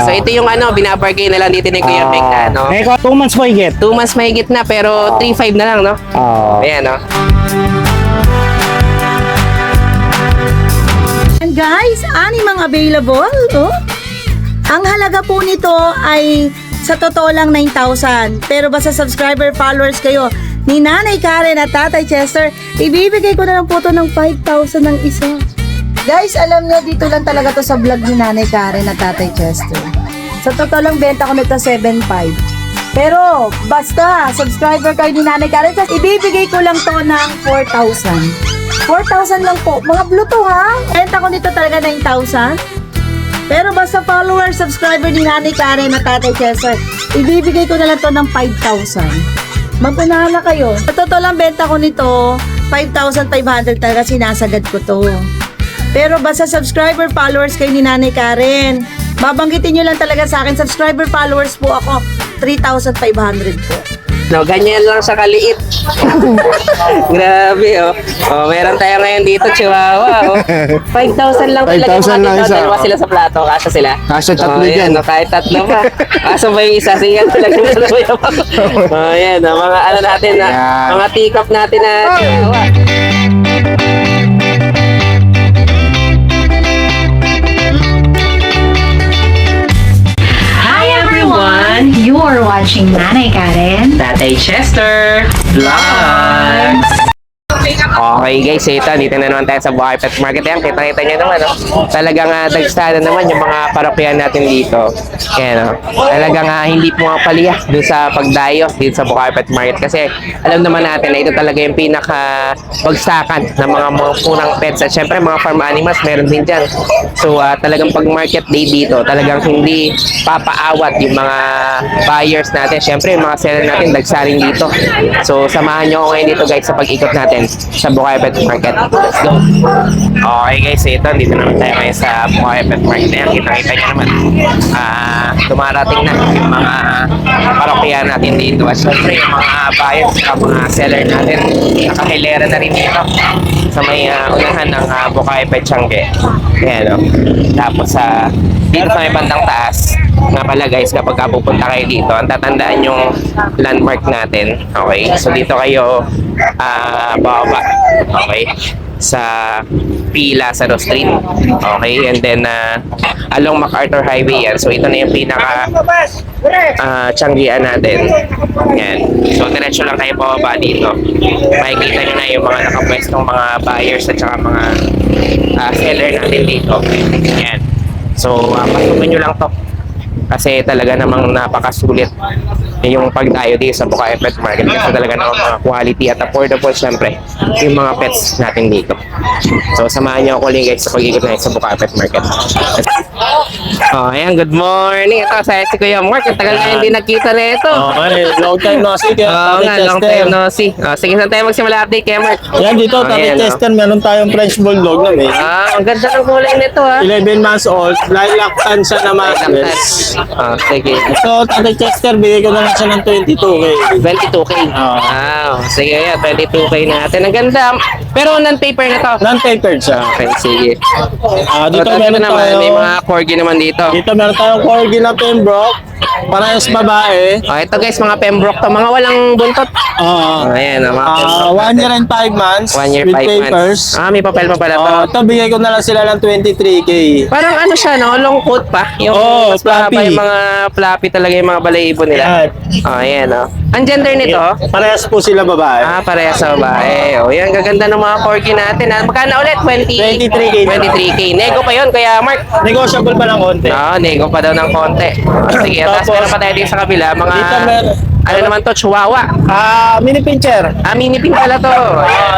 so ito yung binabargain na lang dito ni Kuya Beng na, no? 2 months po higit. 2 months mahigit na, pero 3.5 na lang, no? Ayan, no? And guys, mga available. Oh. Ang halaga po nito ay sa totoo lang 9,000. Pero basta subscriber followers kayo ni Nanay Karen at Tatay Chester, ibibigay ko na lang po ito ng 5,000 ng isa. Guys, alam nyo, dito lang talaga to sa vlog ni Nanay Karen at Tatay Chester. Sa totoo lang, benta ko nito 7,500. Pero, basta, subscriber kayo ni Nanay Karen, ibibigay ko lang to ng 4,000. 4,000 lang po. Mga Bluetooth ha? Benta ko nito talaga 9,000. Pero basta follower, subscriber ni Nanay Karen at Tatay Chester, ibibigay ko na lang to ng 5,000. Magpunahan na kayo. Sa totoo lang, benta ko nito 5,500 talaga, sinasagad ko to. Pero basta subscriber followers kayo ni Nanay Karen, babanggitin nyo lang talaga sa akin, subscriber followers po ako, 3,500 po. No, ganyan lang sa kaliit. Grabe, oh. Oh, meron tayo ngayon dito, Chihuahua, oh. 5,000 lang talaga. 5,000 lang isa. Dalawa sila sa plato, kasya sila. Kasya tatlo dyan. No, kahit tatlo pa. Kaso ba yung isa? Sige, talaga dalawa yung oh, yan, oh, mga natin na, mga teacup natin na Chihuahua. You are watching Nanay Karen, Tatay Chester Vlogs. Okay guys, ito dito na naman tayo sa Bukawi Pet Market. Yan, kita-kita nyo naman, talagang dagsada naman yung mga parokyan natin dito. Yan, talagang hindi pumapaliya doon sa pagdayo dito sa Bukawi Pet Market. Kasi alam naman natin na ito talaga yung pinaka-bagsakan ng mga punang pets. At syempre mga farm animals meron din dyan. So talagang pag market day dito, talagang hindi papaawat yung mga buyers natin. Syempre yung mga seller natin dagsarin dito. So samahan nyo ako ngayon dito guys sa pag-ikot natin sa Bukawi Pet Market. Let's go! Okay guys, ito dito naman tayo ngayon sa Bukawi Pet Market. Ayan, kita-kita nyo naman. Dumarating na yung mga parokya natin dito. At syempre yung mga buyers at mga seller natin, nakahilera na rin dito sa may unahan ng Bukawi Pet Changi. Ayan, no? Tapos dito sa may bandang taas, nga pala guys, kapag pupunta kayo dito, ang tatandaan yung landmark natin. Okay, so dito kayo bababa, okay, sa Pila sa Street. Okay, and then along MacArthur Highway yan. So ito na yung pinaka Changian natin. Yan. So diretso lang kayo bababa dito. Makikita nyo na yung mga nakapwestong mga buyers at saka mga seller natin dito. Yan. So pasukin nyo lang to. Kasi talaga namang napakasulit yung pagdayo dito sa Bukawi Pet Market. Kasi talaga namang mga quality at affordable syempre yung mga pets natin dito. So samahan nyo ako ulit guys sa pag-ikot na sa Bukawi Pet Market. Oh, ayan, good morning. Ito sa si Kuya Mark. Ang tagal na hindi nagkita na ito. Long time no see. Oo nga, long time no see. Sige, saan tayo magsimula update kaya Mark? Yan dito, Tatay Chester, meron tayong French Bulldog na ang ganda ng kulay nito 11 months old, lilac tan siya na masses. Sige. So, Tatay Chester, bigay ko na lang siya ng 22K. 22K. Sige, yan, 22K natin. Ang ganda. Pero non-paper na to. Non-papered siya. Okay, sige. Dito So, meron naman, tayo, may mga corgi naman dito. dito meron tayong Corgi na Pembroke, parehas babae. Ito guys, mga Pembroke to. Mga walang buntot. Ayan, mga Pembroke 1 year and 5 months 1 year, with 5 papers. months. May papel pa pala to. Ito, bigay ko na lang sila ng 23K. Parang ano siya, no? Long coat pa. Yung mas mahaba fluffy. yung mga fluffy talaga yung mga balayibo nila. Ayan, no? Ang gender nito? Parehas po sila babae. Parehas sa babae. Yan, gaganda ng mga corgi natin. Magkano ulit? 23K. 23K. Nego pa yun, Kuya Mark. Negotiable pa ng konti. Nego pa daw ng konti. Sige, tapos meron pa tayo dito sa kabila. Mga, Dito meron. ano naman to? Chihuahua. Mini pincher. Mini pin pala to.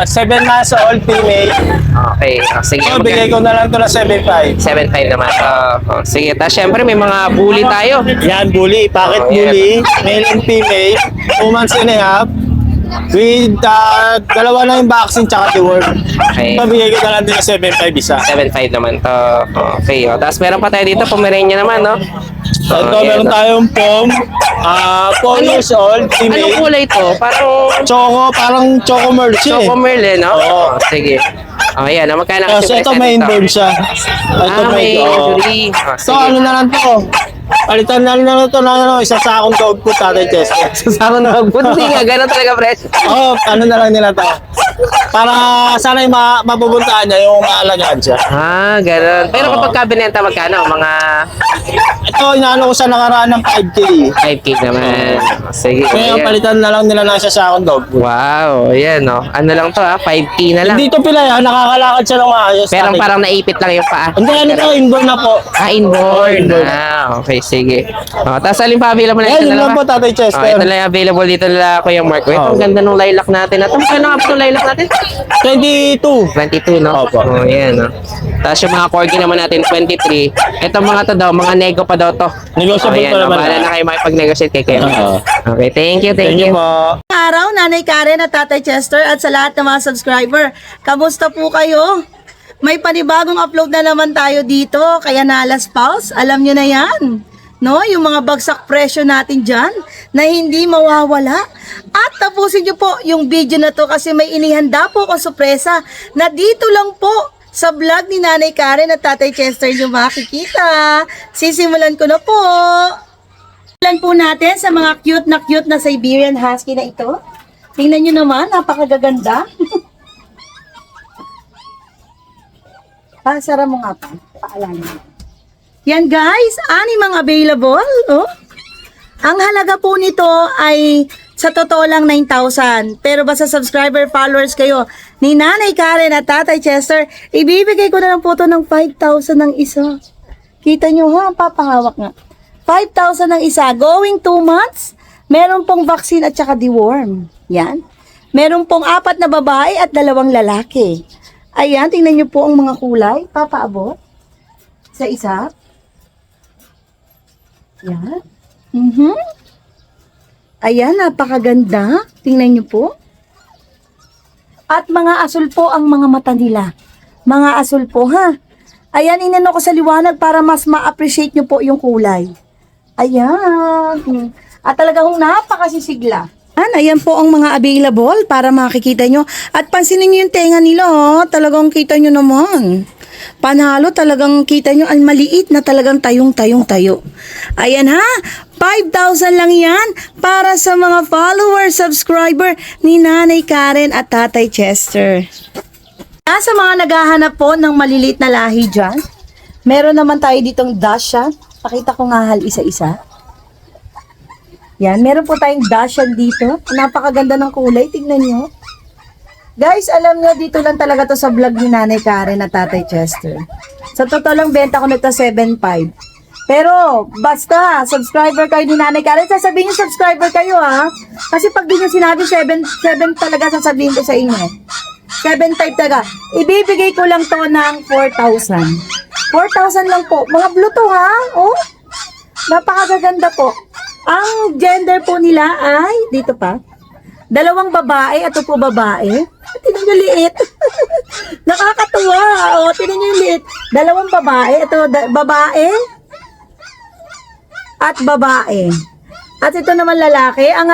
7 months old female. Okay. Sige. So, bigay ko na lang to na 7.5. 7.5 naman. Sige. Tapos syempre may mga bully tayo. Yan, bully. Pocket bully. Male and female. 2 months and a half. With dalawa na yung vaccine tsaka the work. Okay. Pabigay ko na lang din na 7.5 isa. 7.5 naman to. Okay. Tapos meron pa tayo dito. Pomeranian naman, no? Ito, meron tayong pom. 4 years old, Anong female. kulay to? Parang choco merle siya Choco Merle, no? Oo. Sige. Ayan. Magkano Kasi ito main bird siya. Ito may main bird. injury. So, ano na lang to? Palitan na lang ito ng isang sakong dog food, Tatay Chester. Susama na buti nga, gano'n talaga presyo. Oo, ano na lang nila to. Para sana yung mabubuntaan niya, yung maalagaan siya. Ah, gano'n. Pero Oo. kapag kabinenta, magkano? Mga Ito, inaano ko sa nakaraan ng 5K. 5K naman. Sige. Ngayon, ayan. palitan na lang nila ng isang sakong dog food. Wow, ayan no. Ano lang to 5K na lang. Dito pila yan, nakakalakad siya ng maayos. Pero Tatay. parang naipit lang yung paa. Hindi, ano to, inborn na po. Inborn. Inborn. Okay, sige. Tapos alin pa available na Ayan, ito yun na lang lang po, Tatay Chester. ito lang yung available dito nila Kuya Mark. Wait, ang Oo. ganda ng lilac natin. At ang kailangan pa ng lilac natin? 22. 22, no? Opo. Oh, yan, no? Tapos yung mga corgi naman natin, 23. Ito mga to daw, mga nego pa daw to. Negotiable Ayan, pa naman. bahala na kayo makipag-negotiate kay Kuya Mark. Oo. Okay, thank you, thank you. po. Araw, Nanay Karen at Tatay Chester at sa lahat ng mga subscriber. Kamusta po kayo? May panibagong upload na naman tayo dito, kaya nalas pause. Alam nyo na yan. No, yung mga bagsak presyo natin dyan na hindi mawawala. At tapusin nyo po yung video na to kasi may inihanda po akong sorpresa na dito lang po sa vlog ni Nanay Karen at Tatay Chester nyo makikita. Sisimulan ko na po. Simulan po natin sa mga cute na Siberian Husky na ito. Tingnan nyo naman, napakagaganda. Sara mo nga po. Paalala mo. Yan guys, animang available. Oh. Ang halaga po nito ay sa totoo lang 9,000. Pero basta subscriber followers kayo ni Nanay Karen at Tatay Chester, ibibigay ko na lang po ito ng 5,000 ng isa. Kita nyo ha, papahawak nga. 5,000 ng isa. Going 2 months, meron pong vaccine at saka deworm. Yan. Meron pong 4 na babae at 2 lalaki. Ayan, tingnan nyo po ang mga kulay. Papaabot. Sa isa. Yan. Ayan, napakaganda. Tingnan nyo po. At mga asul po ang mga mata nila. Mga asul po, ha? Ayan, inano ko sa liwanag para mas ma-appreciate nyo po yung kulay. Ayan. At talagang napakasisigla. Ayan po ang mga available para makikita nyo. At pansinin nyo yung tenga nila, ha? Talagang kita nyo naman. Panalo, talagang kita nyo, ang maliit na talagang tayong-tayo. Ayan ha, 5,000 lang yan para sa mga follower, subscriber ni Nanay Karen at Tatay Chester. Sa mga naghahanap po ng maliliit na lahi dyan, meron naman tayo ditong Dachshund. Pakita ko nga isa-isa. Yan, meron po tayong Dachshund dito. Napakaganda ng kulay, tignan nyo. Guys, alam nyo, dito lang talaga to sa vlog ni Nanay Karen at Tatay Chester. Sa totoo lang, benta ko nito 7.5. Pero, basta, subscriber kayo ni Nanay Karen, sasabihin nyo subscriber kayo ha. Kasi pag di nyo sinabi 7 talaga sasabihin ko sa inyo. 7.5 talaga. Ibibigay ko lang to ng 4,000. 4,000 lang po. Mga blue to ha. Oh, napakaganda po. Ang gender po nila ay, dito pa, 2 babae, ito po babae. Tinan nyo liit. Nakakatuwa. O, tinan nyo yung liit. 2 babae, ito babae. At babae. At ito naman lalaki. Ang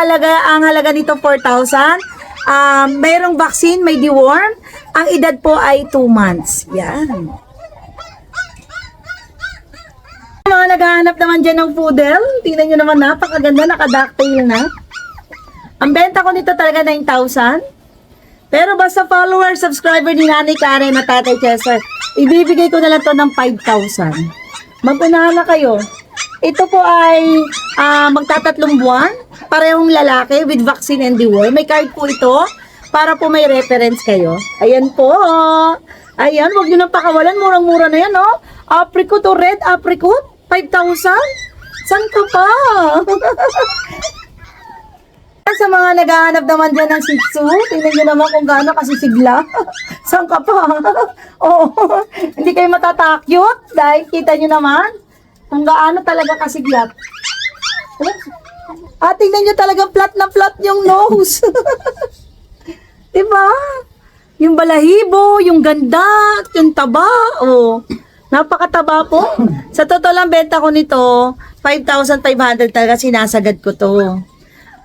halaga nito 4,000. Mayroong vaccine, may deworm. Ang edad po ay 2 months. Yan. Mga naghahanap naman dyan ng poodle. Tingnan nyo naman, napakaganda, naka-ducktail na. Ang benta ko nito talaga 9,000. Pero basta follower, subscriber ni Nanay Karen at Tatay Chester, ibibigay ko na lang to ng 5,000. Magpunahan na kayo. Ito po ay magtatatlong buwan. Parehong lalaki with vaccine and deworm. May card po ito para po may reference kayo. Ayan po. Ayan, huwag nyo nang pakawalan. Murang-mura na yan, no? Apricot o red apricot? 5,000? San ka pa? Sa mga naghahanap naman dyan ng Shih Tzu, tingnan nyo naman kung gaano kasisigla. Saan ka pa? Oo, hindi kayo matatakyot dahil kita nyo naman kung gaano talaga kasiglat. At tingnan nyo talagang flat na flat yung nose. Diba? Yung balahibo, yung ganda, yung taba. Oh, napakataba po. Sa totoo lang, benta ko nito, 5,500 talaga sinasagad ko to.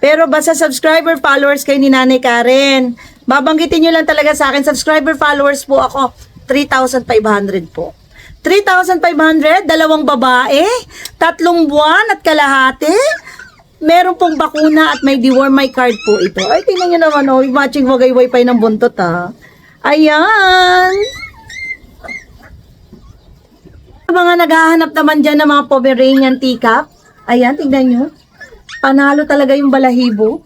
Pero basta subscriber followers kayo ni Nanay Karen, babanggitin nyo lang talaga sa akin, subscriber followers po ako, 3,500 po. 3,500, dalawang babae, 3 buwan at kalahati. Meron pong bakuna at may deworm, may card po ito. Ay, tingnan nyo naman, oh, matching wagay-wifi ng buntot, ha. Ayan. Mga naghahanap naman dyan ng mga Pomeranian teacup. Ayan, tingnan nyo. Panalo talaga yung balahibo.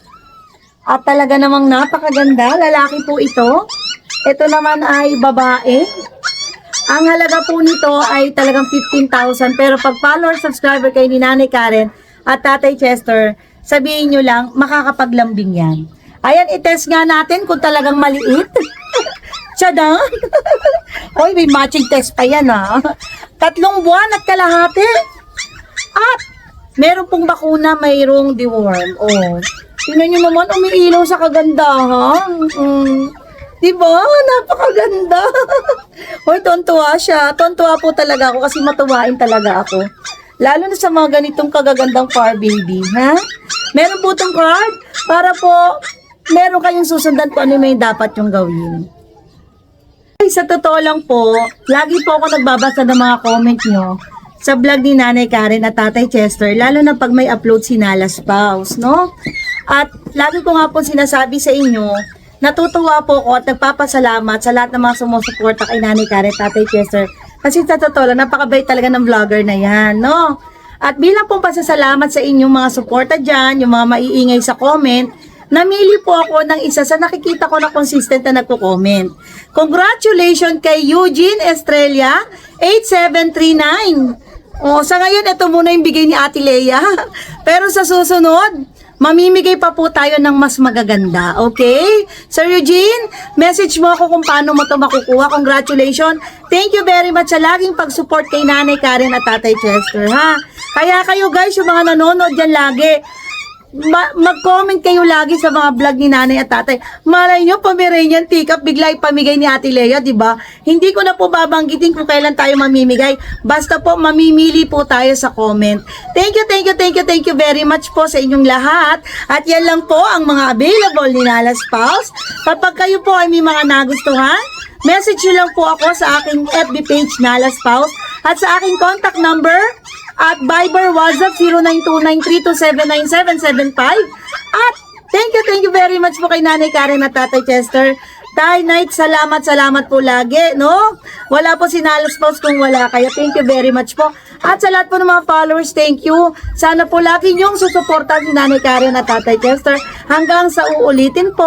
At talaga namang napakaganda. Lalaki po ito. Ito naman ay babae. Ang halaga po nito ay talagang 15,000. Pero pag follower, subscriber kayo ni Nanay Karen at Tatay Chester, sabihin nyo lang, makakapaglambing yan. Ayan, itest nga natin kung talagang maliit. Tiyada. Hoy, may matching test pa yan, ha. 3 buwan at kalahati. At meron pong bakuna, mayroong deworm. Oh. Tingnan nyo naman, umiilaw sa kagandahan. Diba? Napakaganda. Hoy, tontuwa siya. Tontuwa po talaga ako kasi matuwain talaga ako. Lalo na sa mga ganitong kagagandang far baby, ha? Meron po itong card para po meron kayong susundan kung ano may dapat yung gawin. Ay, sa totoo lang po, lagi po ako nagbabasa ng mga comment nyo sa vlog ni Nanay Karen at Tatay Chester, lalo na pag may upload si Nala Spouse, no? At lagi ko nga po sinasabi sa inyo, natutuwa po ako at nagpapasalamat sa lahat ng mga sumusuporta kay Nanay Karen at Tatay Chester. Kasi sa totoo lang, napakabait talaga ng vlogger na yan, no? At bilang pong pasasalamat sa inyong mga suporta dyan, yung mga maiingay sa comment, namili po ako ng isa sa nakikita ko na consistent na nagko-comment. Congratulations kay Eugene Estrella, 8739. O, sa ngayon, ito muna yung bigay ni Ate Leia. Pero sa susunod, mamimigay pa po tayo ng mas magaganda, okay? Sir Eugene, message mo ako kung paano mo ito makukuha. Congratulations. Thank you very much sa laging pag-support kay Nanay Karen at Tatay Chester, ha? Kaya kayo guys, yung mga nanonood dyan lagi, mag-comment kayo lagi sa mga vlog ni Nanay at Tatay. Malay nyo, Pomeranian teacup, bigla ipamigay ni Ate Lea, di ba? Hindi ko na po babanggitin kung kailan tayo mamimigay. Basta po, mamimili po tayo sa comment. Thank you very much po sa inyong lahat. At yan lang po ang mga available ni Nala Spouse. Kapag kayo po ay may mga nagustuhan, message nyo lang po ako sa aking FB page Nala Spouse at sa aking contact number at Viber, WhatsApp 092932797775. At thank you very much po kay Nanay Karen at Tatay Chester. Tay, Night, salamat po lagi, no? Wala po si Nala Spouse kung wala kayo. Thank you very much po. At sa lahat po ng mga followers, thank you. Sana po lagi niyong susuportan si Nanay Karen at Tatay Chester hanggang sa uulitin po.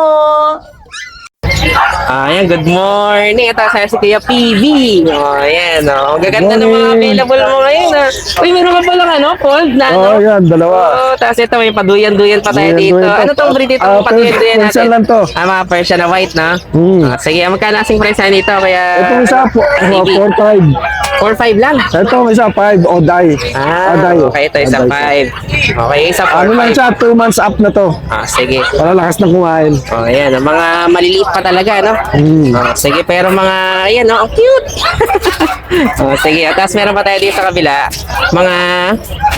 Ayan, good morning. Ito sa si Tia PV. Ayan, oh. Ang gaganda ng mga available mo ngayon. Uy, meron ka palang fold na, Oo, yan, dalawa. Oo, tapos ito, may paduyan-duyan pa tayo dito. Duyan-duyan Ano pa. tong breed dito? Paduyan-duyan natin. Persian lang to. Mga Persian na white, na? Sige, magkano asing price na nito? Kaya... Itong isa, 4-5. 4-5 lang. Itong isa, 5, Oday. Oday. Okay, ito isa 5. Okay, isa 4-5. Ano lang siya, 2 months up na to. Sige. Para lakas na kumain. Ayan, ang mga maliliit pa talaga, no? Sige, pero mga, ayan, no? Ang cute! Sige, at tapos meron pa tayo dito sa kabila. Mga...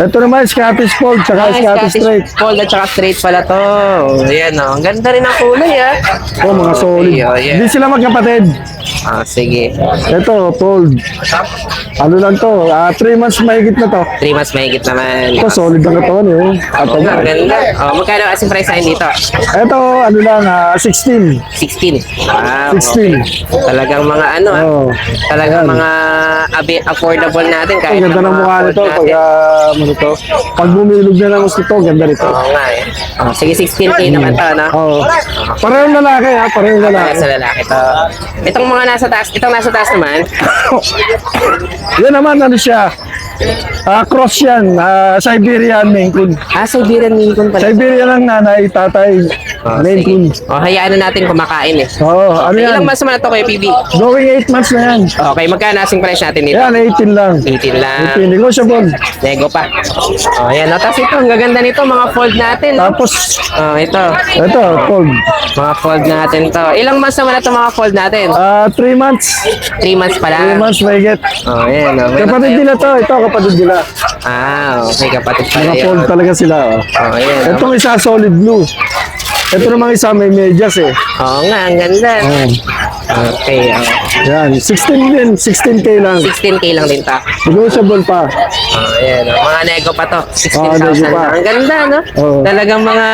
Ito naman, Scottish Fold, tsaka Scottish Straight. Fold at saka straight pala to. Ayan, no? Ang ganda rin ang kulay, ah. Oh, mga solid. Yeah. Hindi sila magkapatid. Sige. Ito, Fold. Ano lang to, 3 months mahigit na to. 3 months mahigit naman. Ito, solid ang katawan eh. At Ang ganda. Magkano asing price na dito? ito, ano lang, 16. 16. Wow. 16. Okay. Talagang mga ano, Oh. talagang Ayan. mga affordable natin kahit Ang ganda ng mukha nito pag ano to. Pag bumilog na ng gusto to, ganda nito. Oo nga eh. Sige, 16K naman to, no? Oo. Parehong lalaki ha, parehong Kaya lalaki. sa lalaki to. Itong mga nasa taas, itong nasa taas naman. Yan naman, ano siya? Cross yan, Siberian Maine Coon. Siberian Maine Coon pala. Siberian ang nanay, tatay, Maine Coon. Hayaan na natin kumakain eh. Oo, ano yan? Ilang months naman na to kay PB? Going 8 months na yan. Okay, magkano asing price natin dito? Yan, 18 lang. 18 lang. 18, negotiable. Nego pa. Ayan. Tapos ito, ang gaganda nito, mga fold natin. No? Tapos, Ito. ito, Fold. Mga fold natin to. Ilang months naman na ito mga fold natin? 3 months. 3 months pa 3 lang. months mahigit. Ayan. Kapatid nila to, ito kapatid nila. Okay, kapatid pala Mga yun. fold talaga sila. Oh. Ayan. Itong isa solid blue. Ito namang isa may medyas eh. Oo nga, ang ganda. Oh. Okay, Yan, 16 din, 16K lang. 16K lang din ta. Negotiable pa. Ayan, mga nego pa to. Nego 16,000 pa. Ang ganda, no? Oo. Talagang mga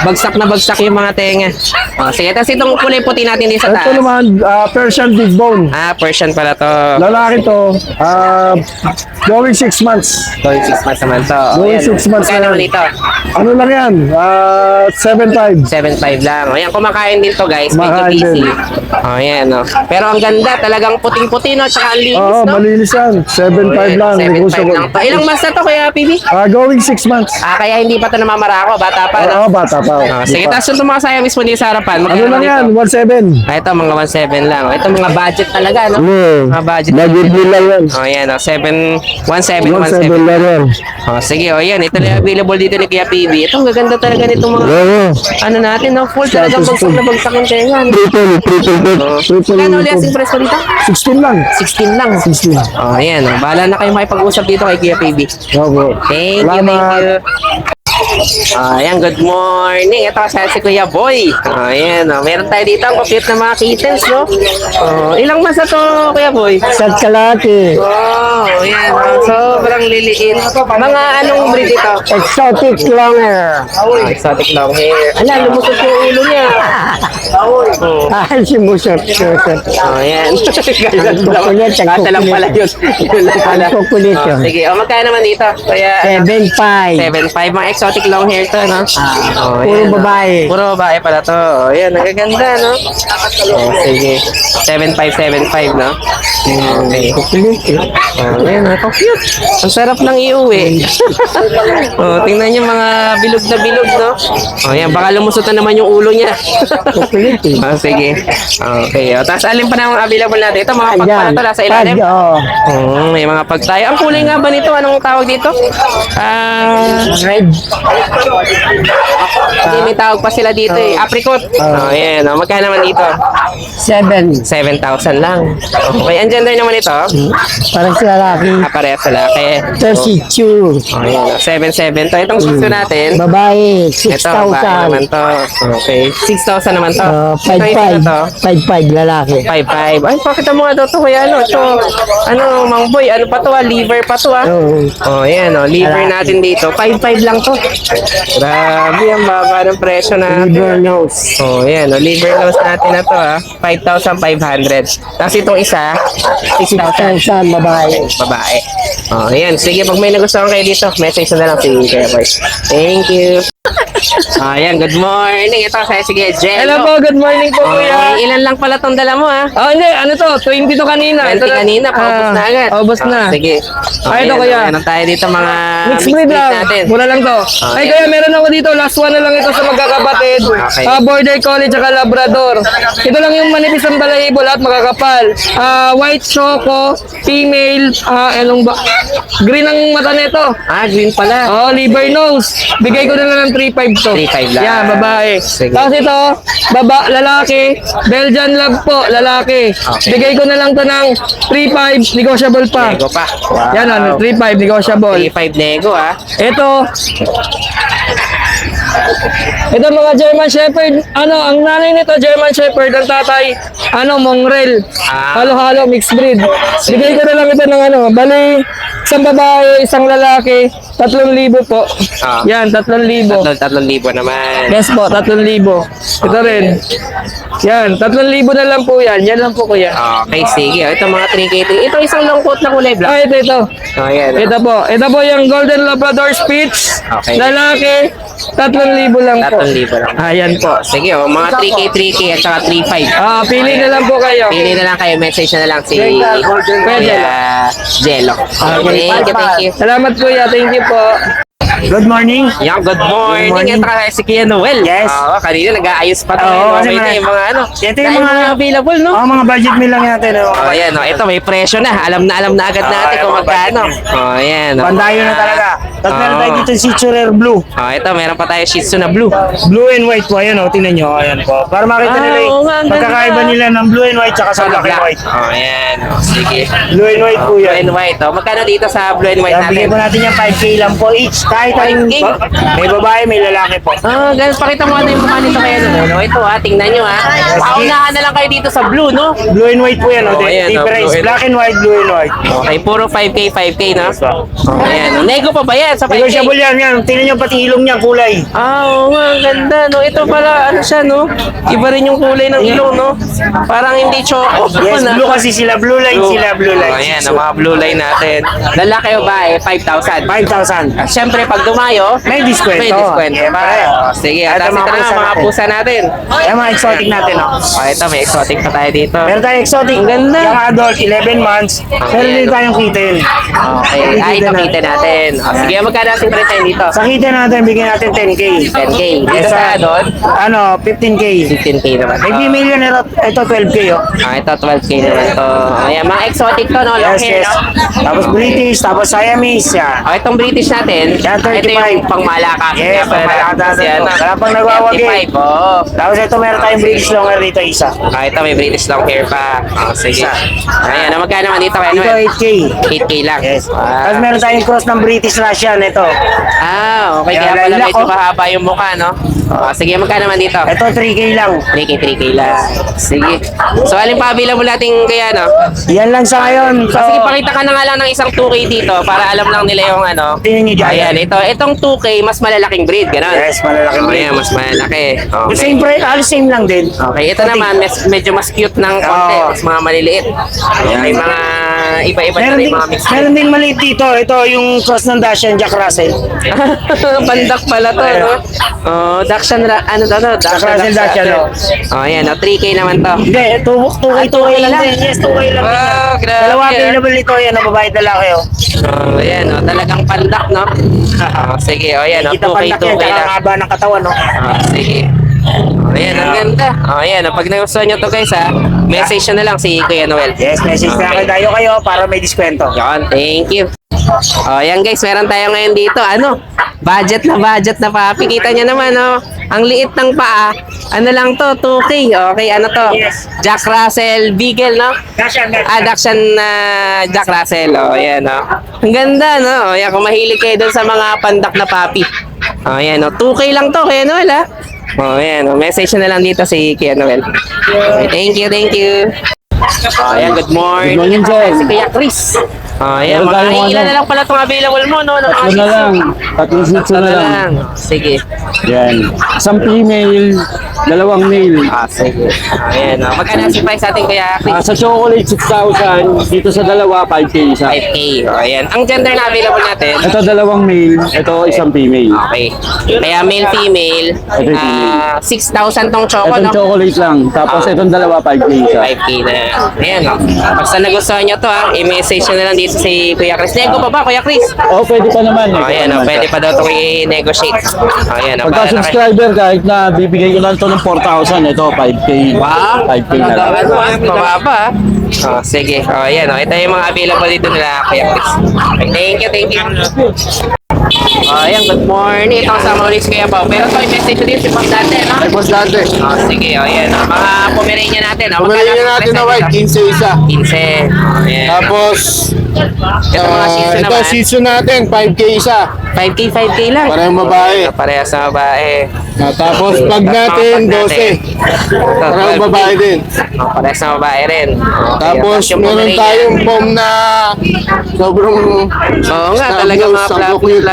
bagsak na bagsak yung mga tenga. Sige, tapos itong kulay puti natin din sa Ito taas. naman, Persian Big Bone. Persian pala to. Lalaki to, going 6 months. Going 6 months naman to. Going Ayan, 6 months magkano na naman yan. ito? Ano lang yan? 7.5. 7.5 lang. Ayan, kumakain din to guys. Medyo Kumakain busy. din. Ayan, no. Pero ang ganda, talagang puting-puti, no? Tsaka ang linis, Oo, no? malinis yan. 7.5 lang. 7.5 Negotiable. lang to. Ilang months na to, Kuya PB? Going 6 months. Kaya hindi pa to namamara ako. Bata pa, no? Oo, bata pa. Sige, tapos yung mga saya mismo dito sa harapan. Ano magkano lang dito? yan? 1.7. Ito, mga 1.7 lang. Ito, mga budget talaga, no? Mga budget. Budget nila yan. Ayan, 1.7 1.7 lang yan. Sige, yan. Ito na yung available dito ni Kuya PB. Ito, ang gaganda talaga nitong mga ano natin, no? Full talagang bagsak na bagsak yung tenga. no? Triple. Kano ulit ang price ko dito? 16 lang. 16 lang. 16. Ayan. Bahala na kayo makipag-usap dito kay Kuya PB. Opo. Thank you, Salamat. thank you. Ayan, good morning. Ito kasi si Kuya Boy. Ayan, meron tayo dito ang cute na mga kittens, no? Ilang months na to, Kuya Boy? Sa kalaki. Ayan. Sobrang liliit. Mga anong breed ito? Exotic longer. Exotic long hair. Ala, lumusot yung ulo niya. Si Musot. Ayan. Ganyan lang. Kukulit, Kata lang pala yun. Yun lang pala. Kukulit yun. Sige, magkano naman dito? Kaya, 7.5. 7.5, mga exotic long hair to, no? Puro ayan, babae. Puro babae pala to. Ayan, nagaganda, no? Sige. 7.5, no? Okay. Ayan, ako cute. Ang sarap lang iuwi. Tingnan niyo mga bilog na bilog, no? Ayan, baka lumusot na naman yung ulo niya. Sige. Okay. Tapos alin pa na available natin? Ito, mga pag pala to, nasa ilalim. May mga pag tayo. Ang kulay nga ba nito? Anong tawag dito? Red. Hindi, may tawag pa sila dito eh. Apricot. Ayan. Magkano naman dito? 7. 7,000 lang. Okay. Ang gender naman ito? Parang sa lalaki. Parehas sa laki. Ito si Chu. Ayan. 7,700 to. Itong suso natin. Babae, Ito, babae naman 6,000. to. Okay. 6,000 naman to. Ito, isa na 5.5. to. 5.5 lalaki. 5.5. Ay, pakita mo nga daw to, kuya, ano, ito, ano, Mang Boy, ano pa to, liver pa to, Oo. Ayan, liver natin dito, 5.5 lang to. Grabe, ang baba ng presyo natin. Liver nose. Ayan, liver nose natin na to, 5,500. Tapos itong isa, 6,000. 6,000 babae. Babae. Ayan, sige, pag may nagustuhan kayo dito, message na lang si Kuya Boy. Thank you. Ayan, good morning. Ito, sige, Jello. Hello po, good morning po kuya. Ilan lang pala tong dala mo, Hindi, ano to, 20 to kanina. 20 kanina, paubos na agad. Paubos na. Sige. Ito, kuya. Meron tayo dito mga Mixed breed lang. natin. Mura lang to. Ay, kaya meron ako dito. Last one na lang ito sa magkakapatid. Okay. Border Collie tsaka Labrador. Ito lang yung manipis ng balahibo lahat makakapal. White Choco, female, anong ba? Green ang mata nito. Green pala. Liver nose. Bigay ko na lang ng 3.5 to. 3.5 lang. Yan, babae. Sige. Tapos ito, lalaki. Belgian Lab po, lalaki. Okay. Bigay ko na lang to ng 3.5, negotiable pa. Nego pa. Wow. Yan, 3.5, negotiable. 3.5 nego, Ito mga German Shepherd. Ang nanay nito German Shepherd, ang tatay mongrel. Halo-halo mixed breed. Bigay ko na lang ito ng bali isang babae, isang lalaki, 3,000 po. Yan, 3,000. 3,000 naman. Yes po, 3,000. Ito rin. Yan, 3,000 na lang po yan. Yan lang po kuya. Okay, sige. Ito mga 3K. Ito isang long coat na kulay black. Ito. Ayan. Ito po. Ito po yung Golden Labrador Spitz. Okay. Lalaki, 3,000 lang po. 3,000 lang. Ayan po. Sige, mga 3K at saka 3.5. Pili na lang po kayo. Pili na lang kayo. Message na lang si Pwede. Jello. Thank you. Salamat kuya. Thank you po. Good morning. Yan, good morning. Ito kasi si Kuya Noel. Yes. Kanina nag-aayos pa tayo. Oo, kasi Okay na yung mga Ito yung mga available, no? mga budget meal lang natin. Ayan, ito may presyo na. Alam na agad natin kung mga magkano. Ayan. Bandayo na talaga. Tapos meron tayo dito si Churer Blue. Ito, meron pa tayo Shih Tzu na blue. Blue and white po. Ayan tingnan nyo. Ayan po. Para makita nila oo nga, ang pagkakaiba ganda. nila ng blue and white tsaka sa black and white. Ayan. Sige. Blue and white po Blue yan. and white. Magkano dito sa blue and white Kaya bigay natin? po natin yung 5K lang po each. Kahit babae tayong, 5K. may babae, may lalaki po. Ah, ganun. Pakita mo ano yung mukha nito kaya no? Ito tingnan nyo Paunahan na lang kayo dito sa blue, no? Blue and white po yan, Oh, ayan, difference. blue and Black and white, blue and white. Okay, puro 5K, no? Ayan. Nego pa ba yan sa 5K? Negotiable yan. Tingnan nyo pati ilong niya, kulay. Oo nga, ang ganda, no? Ito pala, ano siya, no? Iba rin yung kulay ng ilong, no? Parang hindi choco. Yes, na. blue kasi sila. Blue line sila, blue line. Oh, ayan, ang mga blue line natin. Lalaki o ba 5,000. 5,000. Siyempre, pag dumayo, May diskwento. May diskwento. Yeah, pare. Sige, At at ang mga ito na pusa mga natin. pusa natin. Ayan mga exotic natin, oh. Ito, may exotic pa tayo dito. Meron tayong exotic. Ang ganda. Yung adult, 11 months. Meron din tayong kitten. Okay, ito kita natin. Sige, magkano ang presyo dito? Sa kitten natin, bigyan natin 10K. 10K. Dito sa doon, 15K. 15K naman. May female yan, ito 12K, oh. Ito 12K naman to. Ayan, mga exotic to, no? Long Yes, hair, yes. no? Tapos British, tapos Siamese, yan. Itong British natin, Yan, 35. ito yung pangmalakasan. Yes, pangmalakasan natin. Wala pang nagwawagi. 35, oo. Tapos ito, meron tayong British long hair dito, isa. Ito may British long hair pa. Sige. Ayan, magkano naman dito kay Dito, Noel? 8K. 8K lang. Yes. Ah. Tapos meron tayong cross ng British Russian, ito. Okay. Ayan, Kaya pala lilac, medyo oh. mahaba yung mukha, no? Sige, magkano naman dito? Ito, 3K lang. 3K lang. Sige. So, alin pa available natin kaya, no? Yan lang sa ngayon. So, Sige, pakita ka na nga lang ng isang 2K dito para alam lang nila yung ano. tingnan nyo dyan. Ayan, itong 2K, mas malalaking breed, gano'n? Yes, malalaking breed. Ayan, mas malalaki. Okay. Same price, halos same lang din. Okay, ito naman, medyo mas cute ng konti, Oo. mas mga maliliit. May mga iba-iba na Meron rin din, mga mix. meron din maliit dito. Ito yung cross ng Dacian Jack Russell. Pandak pala to, no? Oh, Dakshan, ano to? Jack Russell Dacian, no? Oh, ayan, 3K naman to. Hindi, 2K lang din. Yes, 2K lang din. Oh, grabe. Dalawa available nito. Yan, babae lalaki, oh. Oh, ayan, oh, talagang pandak, no? Sige, oh, ayan, oh, Kita 2K, pandak yan, 2K tsaka lang. ang haba ng katawan, no? Sige. Oh, ayan, ang ganda. Oh, ayan, oh, pag nagustuhan nyo to guys, message nyo na lang si Kuya Noel. Yes, message na Okay. tayo kayo para may diskwento. Yan, thank you. Oh, yan guys, meron tayo ngayon dito. Ano? Budget na papi. Kita nyo naman, oh. Ang liit ng paa. Ano lang to? 2K. Okay, ano to? Yes. Jack Russell Beagle, no? Dacian, Dakshan na Jack Russell. Oh, yan, oh. Ang ganda, no? Oh, yan, kung mahilig kayo dun sa mga pandak na papi. Oh, yan, oh. 2K lang to, Kuya Noel, ha? Oh, yan, oh. Message na lang dito si Kuya Noel. Okay, thank you. Oh, ayan, good morning. Good morning, sir. Si Kuya Chris. Oh, ayan, Meron tayong ilan ano? na lang pala itong available mo, no? Tatlo na lang. Tatlong sitso na lang. Sige. Yan. Isang female, dalawang male. Sige. Ayan, magkano si price natin, Kuya Chris? Sa chocolate, 6,000. Dito sa dalawa, 5K isa. 5K. Oh, ayan. Ang gender na available natin. Ito dalawang male, ito isang female. Okay. Kaya male, female. Ito yung female. 6,000 tong choco, Itong no? chocolate lang. Tapos itong dalawa, 5K isa. 5K na. Ayan, no? Basta nagustuhan nyo to, i-message nyo na lang dito si Kuya Chris. Nego pa ba, Kuya Chris? Oh, pwede pa naman. Oh, ayan, oh, pwede pa daw ito i-negotiate. Oh, ayan, oh, Pagka para na kayo. subscriber, kahit na bibigay ko lang ito ng 4,000, ito 5K. Wow! 5K na lang. Ano, mababa. Oh, sige. Oh, ayan, oh. Ito yung mga available dito nila, Kuya Chris. Okay, thank you. Oh, ayan, good morning. Ito kasama ulit si Kuya Pao. Pero ito, i-message din si Boss Dante, no? Ay, boss dati. Oh, sige, oh, ayan. Oh. Mga Pomeranian natin. Oh, Pumili magkano natin na present white, dito? 15 isa. 15. Oh, ayan. Tapos, Ito mga shih tzu ito naman. shih tzu natin, 5K isa. 5K lang. Parehong babae. Oh, parehas na babae. Tapos, pag natin, 12. Parehong babae din. Oh, parehas na babae rin. Okay, Tapos, yung meron Pomeranian. tayong pom na sobrang Oo nga, Star talaga Wars, mga ang fluffy. cute.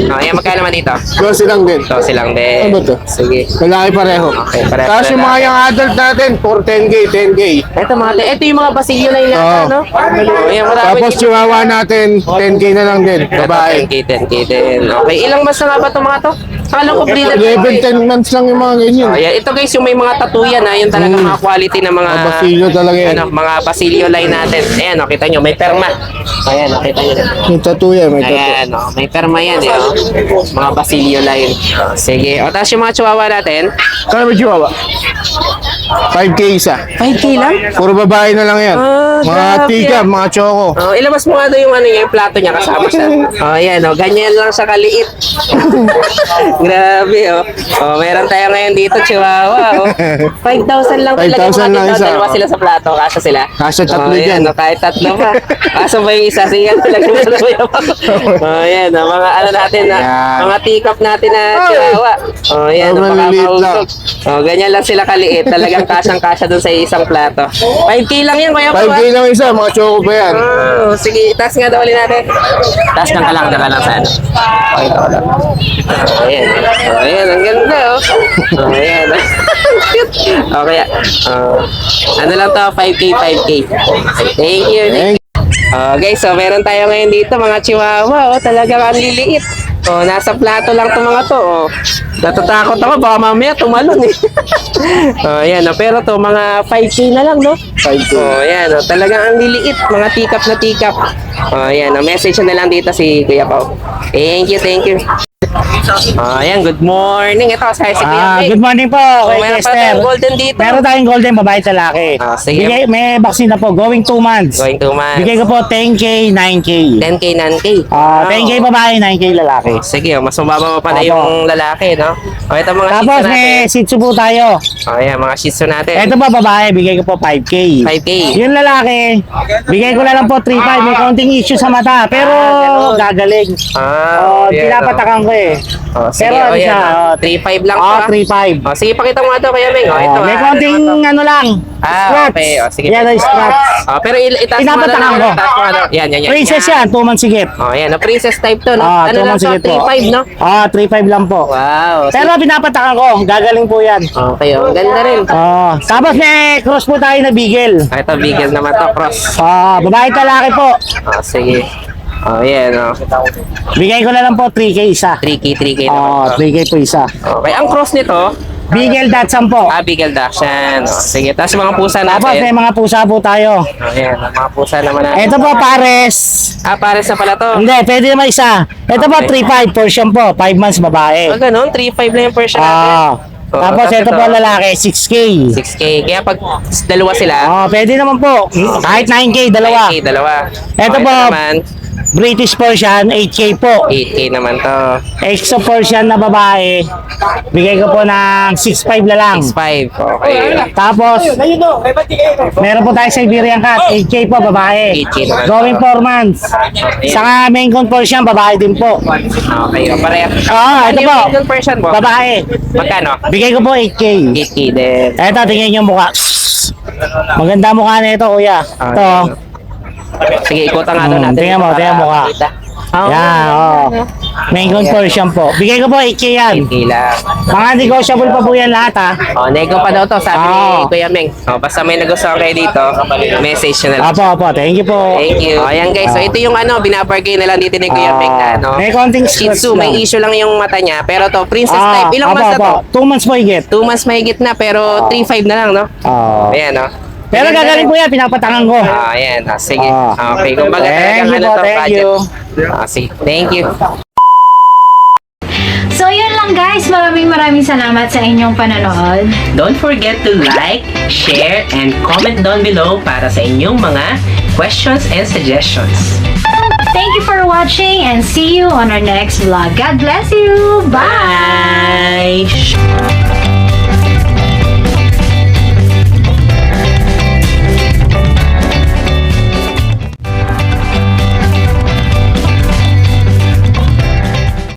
Oh, ayan, magkano naman dito? 12 lang din. 12 lang din. Ano ba to? Sige. Lalaki pareho. Okay, pareho Tapos yung lalaki. mga young adult natin, for 10K. Ito yung mga basilyo na yun, Oo. no? Oh, ayan, marami Tapos dito. chihuahua natin, 10K na lang din. Babae. 10K din. Okay, ilang months na nga ba itong mga to? Akala ko breeder. 11-10 months lang yung mga ganyan. Ayan, ito guys, yung may mga tattoo yan, ha? Yung talaga mga quality ng mga... Mga basilyo talaga yan. Ano, mga basilyo line natin. Ayan, oh, kita nyo, may perma. Ayan, oh, kita nyo. May tattoo yan, may tattoo. Ayan, oh, may perma yan, eh, oh. Mga basilyo line. Oh, sige. O, tapos yung mga chihuahua natin, Kaya may chihuahua? 5K isa. 5K lang? Puro babae na lang yan. Ah, Mga grabe tika, ah. mga choco. Oh, ilabas mo nga daw yung ano niya, yung plato niya kasama siya. Oh, ayan, oh, ganyan lang siya kaliit. Grabe, oh. Oh, meron tayo ngayon dito, Chihuahua, oh. 5,000 lang talaga 5,000 lang isa, dalawa oh. sila sa plato, kasya sila. Kasya tatlo oh, ayan, dyan. oh, kahit tatlo pa. Kaso ba yung isa, siya talaga oh, ayan, oh, mga ano natin, Yan. mga teacup natin na Chihuahua. Oh, ayan, oh, Maliliit lang. oh, ganyan lang sila kaliit. Talagang kasyang-kasya dun sa isang plato. 5K lang yan, Kuya Pao, 5K lang isa, mga choco pa yan. Oh, sige, taas nga daw ulit natin. Taas ka lang sa ano. Okay, ito lang. Ayan. Oh, ayan, ang ganda, oh. Oh, ayan. Cute. Okay. Ano lang to, 5K. Thank you. Guys, so meron tayo ngayon dito, mga Chihuahua, oh. Talagang ang liliit. Oh, nasa plato lang to mga to, oh. Natatakot ako, baka mamaya tumalon eh. Oh, ayan, oh. Pero to, mga 5K na lang, no? 5K. Oh, ayan, oh. Talagang ang liliit, mga tikap na tikap. Oh, ayan, oh. Message na lang dito si Kuya Pao. Thank you. Oh, ayan, good morning. Ito, si Kuya May. Good morning po, Oh, kay meron pa Esther. tayong golden dito. Meron tayong golden babae at lalaki. Sige. May vaccine na po, going 2 months. Going 2 months. Bigay ko po 10K, 9K. 10K, 9K. 10K babae, 9K lalaki. Sige, oh, mas mababa pa pala Opo. yung lalaki, no? O, ito mga Tapos shih tzu may natin. Shih Tzu po tayo. O, ayan, mga shih tzu natin. Ito po babae, bigay ko po 5K. 5K. Yung lalaki, bigay ko na lang po 3.5. May konting issue sa mata, pero ganun. gagaling. Ayan, Pinapatakan ko eh. oh, sige, Pero o, ano yan, siya, oh, 3.5 lang to, ah. 3.5. O, sige, pakita mo nga ito, Kuya Ming. O, ito, May ah, konting ano lang, scratch. okay. O, sige. Yan ang scratch. O, pero itaas mo na Pinapatakan ko. itaas mo na. Yan. Princess yan, 2 months sigit. O, yan. O, princess type to, no? Ah, Ano 2 lang months to? sigit po. 3.5, no? 3.5 lang po. Wow. Pero pinapatakan ko, gagaling po yan. Okay, o. Ganda rin. Tapos may cross po tayo na bigel. O, ito, bigel naman to, cross. Babae lalaki po. O, sige. O, yan, o. Bigay ko na lang po 3K isa. 3K naman to. 3K po isa. Okay, ang cross nito, Bigel Dachshund po. Bigel Dachshund. O, sige, tapos mga pusa Tapos may natin. mga pusa po tayo. Ayan, ang mga pusa naman natin. Ito po pares. Pares na pala to. Hindi, pwede naman isa. Ito po Okay. 3.5 portion po, 5 months babae. Ganun, 3.5 lang yung version natin. Oo, Tapos ito po lalaki, 6K. 6K. Kaya pag dalawa sila, Pwede naman po. Kahit 9K, dalawa. 9K, dalawa. Ito po. naman, British Persian, 8K po. 8K naman to. Extra Persian na babae, bigay ko po ng 6.5 na lang. 6.5. Okay. Tapos, meron po tayo Siberian Cat, 8K po, babae. 8K naman. Going 4 months. Saka main con Persian, babae din po. Okay. Pareha. Ito po, Yung version mo? babae. Magkano? Bigay ko po 8K. 8K din. Ito, tingnan yung mukha. Maganda mukha na ito, kuya. Ito. Sige, ikutan nga doon natin. Tingnan mo, para tingnan mo ka. makita. Yan, main con Persian po. Bigay ko po 8K yan. 8K lang. Mga negotiable pa po yan lahat, ha. Nego pa daw to, sabi ni Oo. Kuya Meng. Basta may nagustuhan kayo dito, message nyo na lang. Apo, thank you po. Thank you. Ayan guys, so ito yung binabargain na lang dito ni Kuya Meng na, no? May konting Shih scratch Tzu, may lang. issue lang yung mata niya. Pero to, princess type. Ilang months na to? 2 months po higit. 2 months mahigit na, pero 3.5 na lang, no? Ayan, no? Pero gagaling po yan, pinapatakan ko. Ayan, sige. Ah. Okay, kumbaga Thank talagang you po, to, thank budget. you. Sige, thank you. So yun lang guys, maraming salamat sa inyong panonood. Don't forget to like, share, and comment down below para sa inyong mga questions and suggestions. Thank you for watching and see you on our next vlog. God bless you! Bye! Bye!